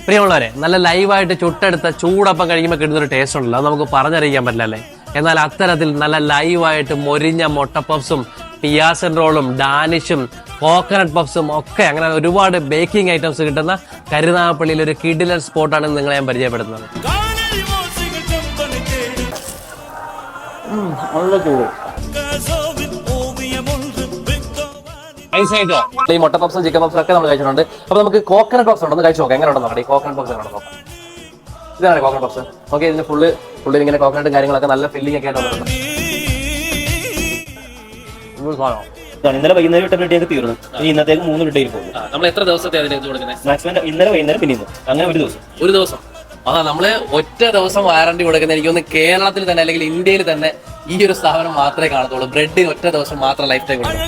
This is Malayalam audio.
പ്രിയമുള്ളവരെ, നല്ല ലൈവായിട്ട് ചുട്ടെടുത്ത ചൂടപ്പം കഴിക്കുമ്പോൾ കിട്ടുന്നൊരു ടേസ്റ്റ് ഉണ്ടല്ലോ, അത് നമുക്ക് പറഞ്ഞറിയിക്കാൻ പറ്റില്ലല്ലേ. എന്നാൽ അത്തരത്തിൽ നല്ല ലൈവായിട്ട് മൊരിഞ്ഞ മുട്ട പഫ്സും പിയാസൻ റോളും ഡാനിഷും കോക്കനട്ട് പഫ്സും ഒക്കെ അങ്ങനെ ഒരുപാട് ബേക്കിംഗ് ഐറ്റംസ് കിട്ടുന്ന കരുനാഗപ്പള്ളിയിൽ ഒരു കിഡിലൻ സ്പോട്ടാണ് നിങ്ങളെ ഞാൻ പരിചയപ്പെടുത്തുന്നത്. ഈ മുട്ട പഫ്സും ചിക്കൻ പഫ്സും ഒക്കെ നമ്മൾ കഴിച്ചിട്ടുണ്ട്. അപ്പൊ നമുക്ക് കോക്കനട്ട് പഫ്സ് ഉണ്ടെന്ന് കഴിച്ചു നോക്കാം. എങ്ങനെ ഉണ്ടെന്ന് നോക്കാം. ഈ കോക്കനട്ട് പഫ്സ് എങ്ങനെ നോക്കാം. ഇതാണ് കോക്കനട്ട് പഫ്സ്. ഓക്കെ, ഇതിന് ഫുള്ള് ഇങ്ങനെ കോക്കനട്ടും കാര്യങ്ങളൊക്കെ നല്ല ഫില്ലിംഗ് ഒക്കെ ആയിട്ട് ഇന്നലെ വൈകുന്നേരം ഇട്ട ബ്രെഡ് ഞങ്ങൾക്ക് തീർന്നു. ഇന്നത്തേക്ക് 3 ബ്രെഡ് പോകും. നമ്മൾ എത്ര ദിവസത്തെ അതിലേക്ക് കൊടുക്കുന്നത്? മാക്സിമം ഇന്നലെ വൈകുന്നേരം പിന്നെ അങ്ങനെ ഒരു ദിവസം. നമ്മള് ഒറ്റ ദിവസം വാറണ്ടി കൊടുക്കുന്ന എനിക്കൊന്ന് കേരളത്തിൽ തന്നെ അല്ലെങ്കിൽ ഇന്ത്യയിൽ തന്നെ ഈ ഒരു സ്ഥാപനം മാത്രമേ കാണത്തുള്ളൂ. ബ്രെഡിന് ഒറ്റ ദിവസം മാത്രം ലൈഫ് ടൈം കൊടുക്കും.